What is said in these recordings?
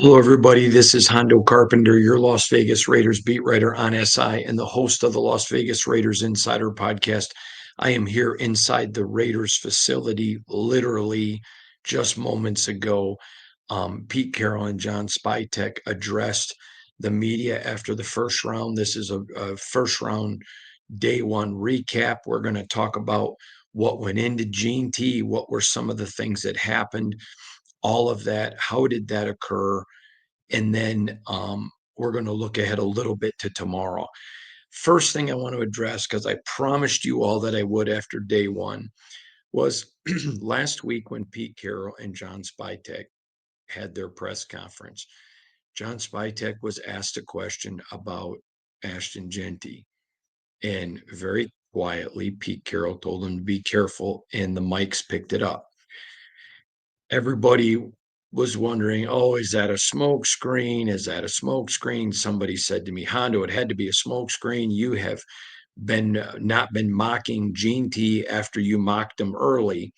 Hello, everybody. This is Hondo Carpenter, your Las Vegas Raiders beat writer on SI and the host of the Las Vegas Raiders Insider podcast. I am here inside the Raiders facility, literally just moments ago. Pete Carroll and John Spytek addressed the media after the first round. This is a first round day one recap. We're going to talk about what went into Jeanty, what were some of the things that happened, all of that. How did that occur? And then we're going to look ahead a little bit to tomorrow. First thing I want to address, because I promised you all that I would after day one, was last week when Pete Carroll and John Spytek had their press conference. John Spytek was asked a question about Ashton Jeanty, and very quietly, Pete Carroll told him to be careful, and the mics picked it up. Everybody was wondering, oh, is that a smoke screen? Is that a smoke screen? Somebody said to me, Hondo, it had to be a smoke screen. You have been not been mocking Jeanty after you mocked him early.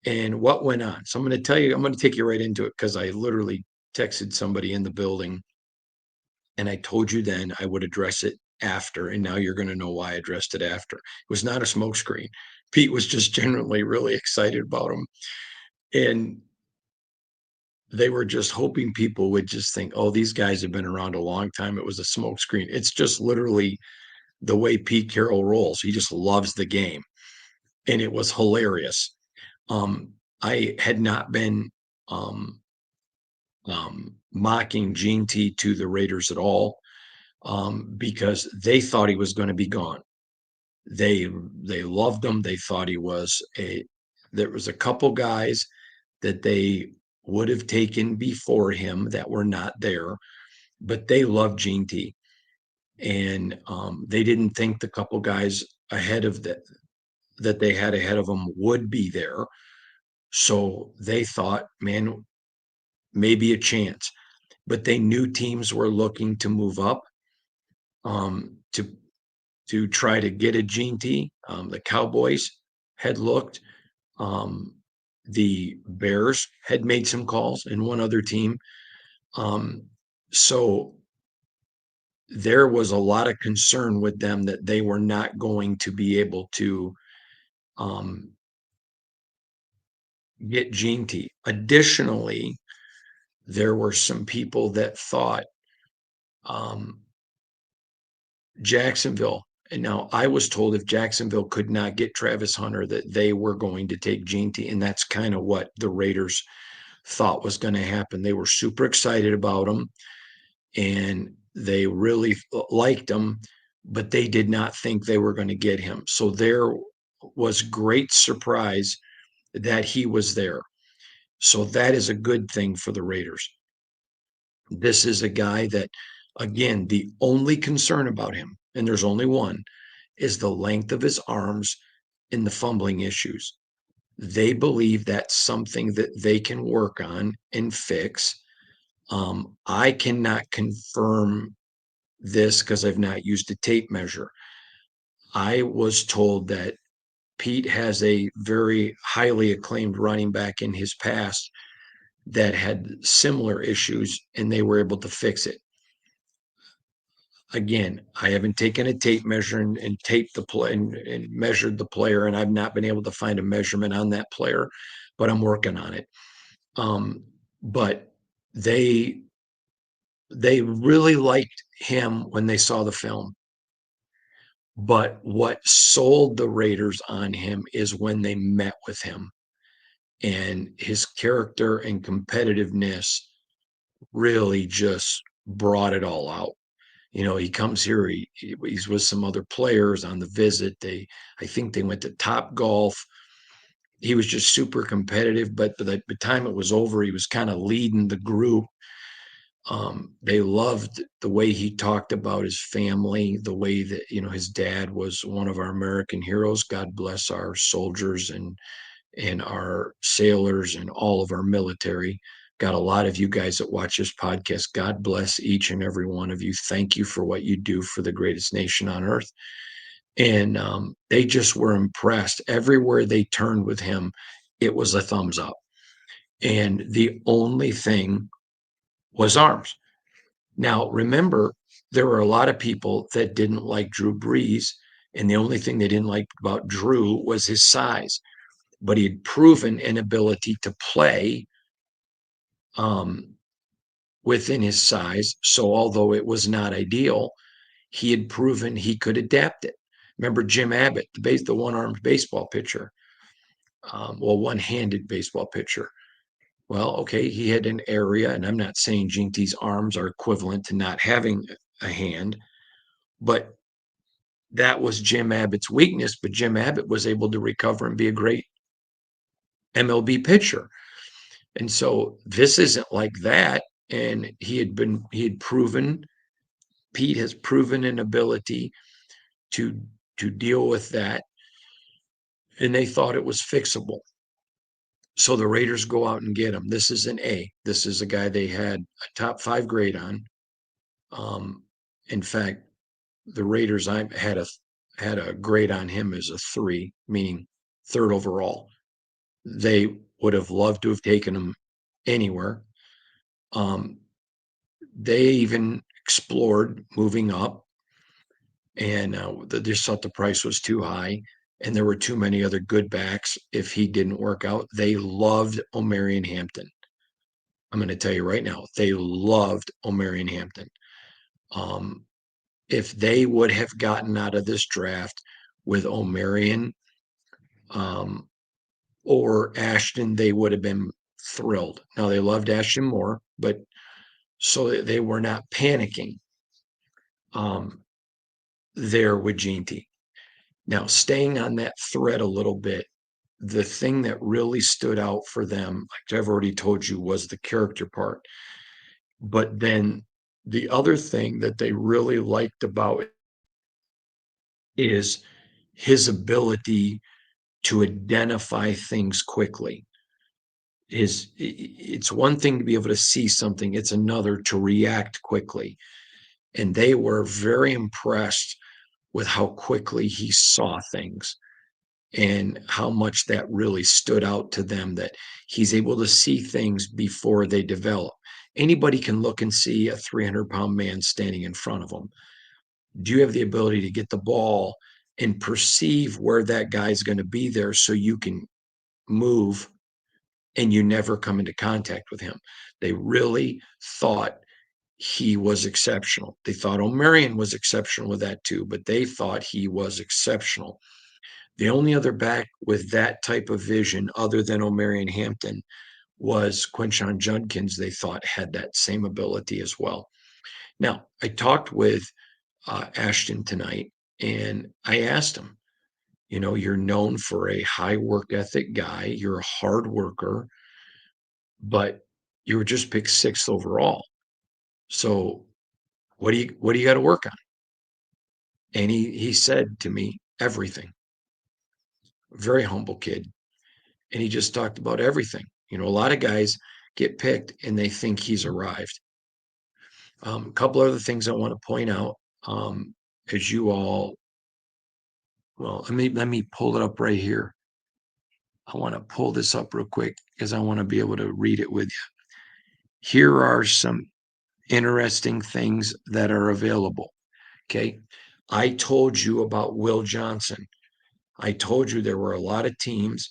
And what went on? So I'm going to tell you, I'm going to take you right into it because I literally texted somebody in the building and I told you then I would address it after. And now you're going to know why I addressed it after. It was not a smoke screen. Pete was just genuinely really excited about him. And they were just hoping people would just think, oh, these guys have been around a long time. It was a smokescreen. It's just literally the way Pete Carroll rolls. He just loves the game. And it was hilarious. Um, I had not been um, mocking Jeanty to the Raiders at all because they thought he was going to be gone. They loved him. They thought he was a. There was a couple guys that they would have taken before him that were not there, but they loved Jeanty. And they didn't think the couple guys ahead of that they had ahead of them would be there. So they thought, man, maybe a chance. But they knew teams were looking to move up um, to try to get a Jeanty. The Cowboys had looked. Um, the Bears had made some calls, and one other team. Um, so there was a lot of concern with them that they were not going to be able to um, get Jeanty. Additionally, there were some people that thought um, Jacksonville. And now I was told if Jacksonville could not get Travis Hunter, that they were going to take Jeanty. And that's kind of what the Raiders thought was going to happen. They were super excited about him and they really liked him, but they did not think they were going to get him. So there was great surprise that he was there. So that is a good thing for the Raiders. This is a guy that, again, the only concern about him, and there's only one, is the length of his arms and the fumbling issues. They believe that's something that they can work on and fix. I cannot confirm this because I've not used a tape measure. I was told that Pete has a very highly acclaimed running back in his past that had similar issues and they were able to fix it. Again, I haven't taken a tape measure and taped the play and measured the player, and I've not been able to find a measurement on that player, but I'm working on it. But they they really liked him when they saw the film. But what sold the Raiders on him is when they met with him and his character and competitiveness really just brought it all out. You know, he comes here, he's with some other players on the visit. I think they went to Top Golf. He was just super competitive, but by the time it was over, he was kind of leading the group. They loved the way he talked about his family, the way that, you know, his dad was one of our American heroes. God bless our soldiers and our sailors and all of our military. Got a lot of you guys that watch this podcast. God bless each and every one of you. Thank you for what you do for the greatest nation on earth. And they just were impressed. Everywhere they turned with him, it was a thumbs up. And the only thing was arms. Now, remember, there were a lot of people that didn't like Drew Brees, and the only thing they didn't like about Drew was his size. But he had proven an ability to play um, within his size. So, although it was not ideal, he had proven he could adapt it. Remember Jim Abbott, the one-armed baseball pitcher, one-handed baseball pitcher. Well, okay, he had an area, and I'm not saying Jeanty's arms are equivalent to not having a hand, but that was Jim Abbott's weakness. But Jim Abbott was able to recover and be a great MLB pitcher. And so this isn't like that. And he had proven, Pete has proven an ability to deal with that. And they thought it was fixable. So the Raiders go out and get him. This is an A. This is a guy they had a top 5 grade on. Um, in fact, the Raiders I had a grade on him as a 3, meaning third overall. They would have loved to have taken him anywhere. Um, they even explored moving up, and they just thought the price was too high, and there were too many other good backs. If he didn't work out, they loved Omarion Hampton. I'm going to tell you right now, they loved Omarion Hampton. Um, if they would have gotten out of this draft with Omarion or Ashton, they would have been thrilled. Now they loved Ashton more, but so they were not panicking um, there with Jeanty. Now, staying on that thread a little bit, the thing that really stood out for them, like I've already told you, was the character part. But then the other thing that they really liked about it is his ability to identify things quickly. It's one thing to be able to see something, it's another to react quickly. And they were very impressed with how quickly he saw things and how much that really stood out to them, that he's able to see things before they develop. Anybody can look and see a 300-pound man standing in front of them. Do you have the ability to get the ball and perceive where that guy's going to be there so you can move and you never come into contact with him? They really thought he was exceptional. They thought O'Marion was exceptional with that too, but they thought he was exceptional. The only other back with that type of vision other than O'Marion Hampton was Quinshon Judkins. They thought had that same ability as well. Now, I talked with Ashton tonight, and I asked him, you're known for a high work ethic guy. You're a hard worker, but you were just picked 6th overall. So what do you got to work on? And he said to me, everything. Very humble kid. And he just talked about everything. A lot of guys get picked and they think he's arrived. A couple other things I want to point out, as you all, well, let me pull it up right here. I want to pull this up real quick because I want to be able to read it with you. Here are some interesting things that are available. Okay. I told you about Will Johnson. I told you there were a lot of teams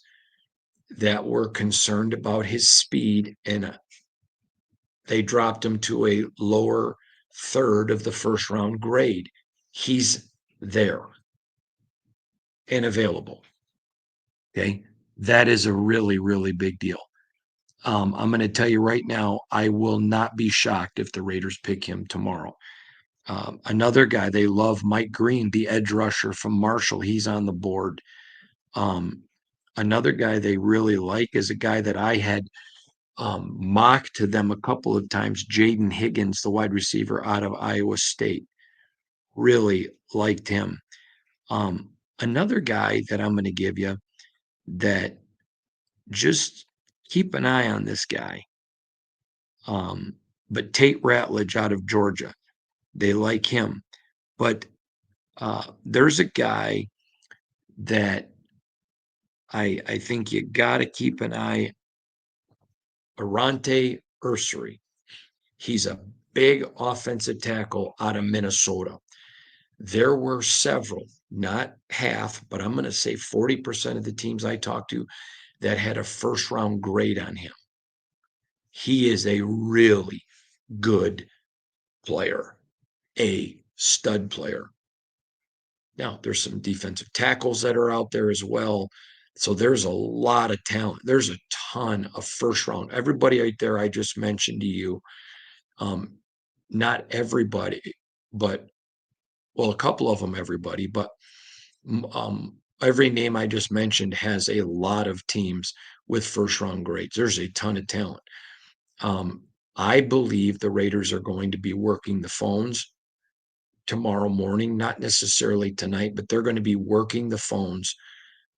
that were concerned about his speed, and they dropped him to a lower third of the first round grade. He's there and available. Okay. That is a really, really big deal. I'm going to tell you right now, I will not be shocked if the Raiders pick him tomorrow. Another guy, they love Mike Green, the edge rusher from Marshall. He's on the board. Another guy they really like is a guy that I had mocked to them a couple of times, Jaden Higgins, the wide receiver out of Iowa State. Really liked him. Another guy that I'm going to give you that just keep an eye on this guy. But Tate Ratledge out of Georgia, they like him. But there's a guy that I think you got to keep an eye. Arante Ursary. He's a big offensive tackle out of Minnesota. There were several, not half, but I'm going to say 40% of the teams I talked to that had a first round grade on him. He is a really good player, a stud player. Now, there's some defensive tackles that are out there as well. So there's a lot of talent. There's a ton of first round. Everybody right there I just mentioned to you, um, not everybody, but well, a couple of them, everybody, but every name I just mentioned has a lot of teams with first round grades. There's a ton of talent. Um, I believe the Raiders are going to be working the phones tomorrow morning, not necessarily tonight, but they're going to be working the phones,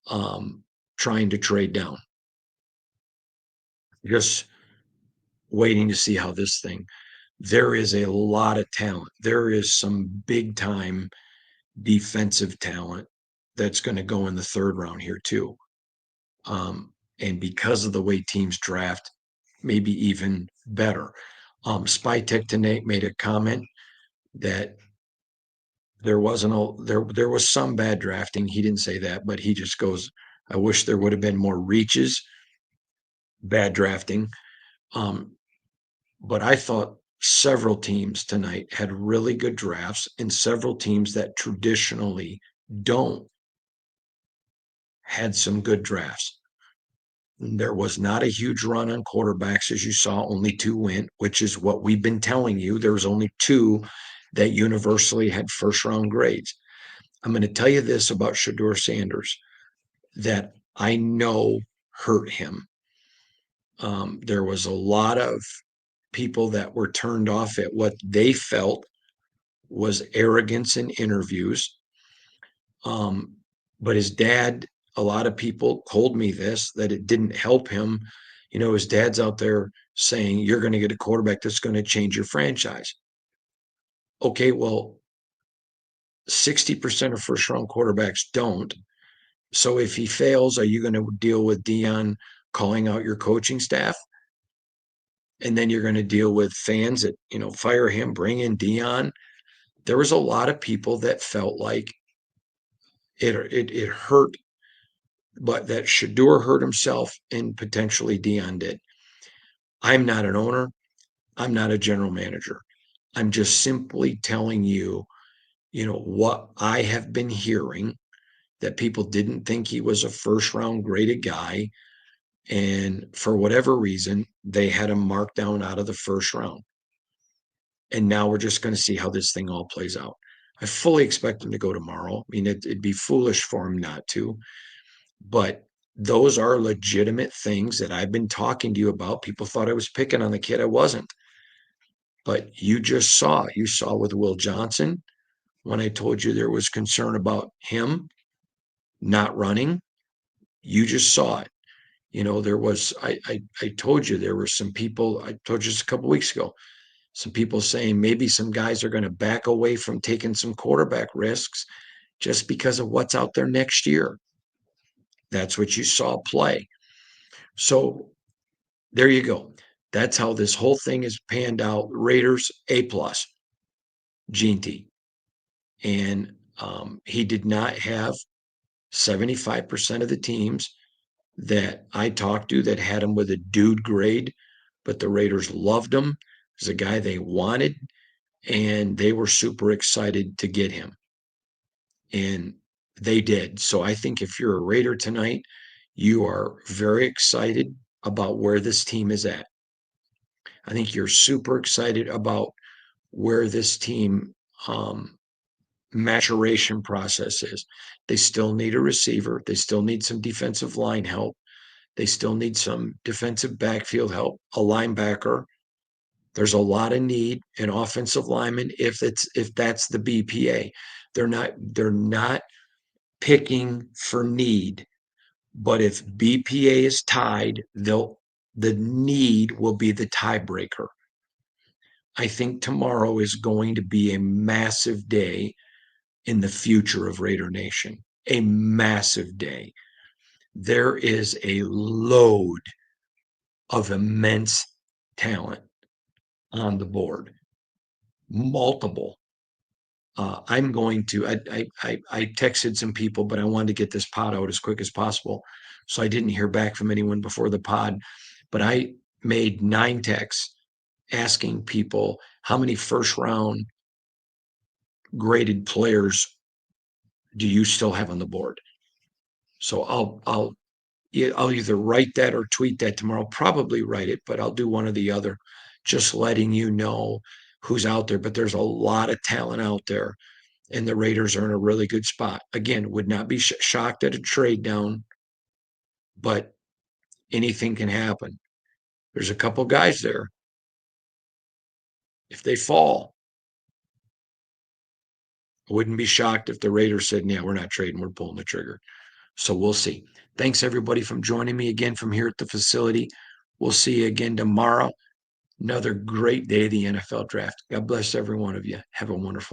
um, trying to trade down. Just waiting to see how this thing. There is a lot of talent. There is some big time defensive talent that's going to go in the third round here too. And because of the way teams draft, maybe even better. Spytech tonight made a comment that there wasn't a there was some bad drafting. He didn't say that, but he just goes, I wish there would have been more reaches, bad drafting. Um, but I thought several teams tonight had really good drafts, and several teams that traditionally don't had some good drafts. There was not a huge run on quarterbacks, as you saw. Only two went, which is what we've been telling you. There was only two that universally had first round grades. I'm going to tell you this about Shedeur Sanders that I know hurt him. There was a lot of people that were turned off at what they felt was arrogance in interviews. Um, but his dad, a lot of people told me this, that it didn't help him. You know, his dad's out there saying, you're going to get a quarterback that's going to change your franchise. Okay, well, 60% of first round quarterbacks don't. So if he fails, are you going to deal with Dion calling out your coaching staff? And then you're going to deal with fans that, fire him, bring in Dion. There was a lot of people that felt like it hurt, but that Shedeur hurt himself and potentially Dion did. I'm not an owner. I'm not a general manager. I'm just simply telling you, what I have been hearing, that people didn't think he was a first round graded guy. And for whatever reason, they had him marked down out of the first round. And now we're just going to see how this thing all plays out. I fully expect him to go tomorrow. I mean, it'd be foolish for him not to. But those are legitimate things that I've been talking to you about. People thought I was picking on the kid. I wasn't. But you saw with Will Johnson when I told you there was concern about him not running. You just saw it. There was, I told you there were some people, I told you just a couple weeks ago, some people saying maybe some guys are going to back away from taking some quarterback risks just because of what's out there next year. That's what you saw play. So there you go. That's how this whole thing is panned out. Raiders A plus, Jeanty, and he did not have 75% of the teams that I talked to that had him with a dude grade, but the Raiders loved him as a guy they wanted, and they were super excited to get him. And they did. So I think if you're a Raider tonight, you are very excited about where this team is at. I think you're super excited about where this team maturation process is. They still need a receiver. They still need some defensive line help. They still need some defensive backfield help, a linebacker. There's a lot of need in offensive linemen if that's the BPA. They're not picking for need, but if BPA is tied, the need will be the tiebreaker. I think tomorrow is going to be a massive day in the future of Raider Nation. A massive day. There is a load of immense talent on the board. Multiple. I'm going to. I texted some people, but I wanted to get this pod out as quick as possible, so I didn't hear back from anyone before the pod. But I made 9 texts asking people how many first round graded players do you still have on the board. So I'll either write that or tweet that tomorrow. Probably write it, but I'll do one or the other, just letting you know who's out there. But there's a lot of talent out there, and the Raiders are in a really good spot. Again, would not be shocked at a trade down, but anything can happen. There's a couple guys there. If they fall, I wouldn't be shocked if the Raiders said, "Yeah, we're not trading. We're pulling the trigger." So we'll see. Thanks everybody from joining me again from here at the facility. We'll see you again tomorrow. Another great day of the NFL draft. God bless every one of you. Have a wonderful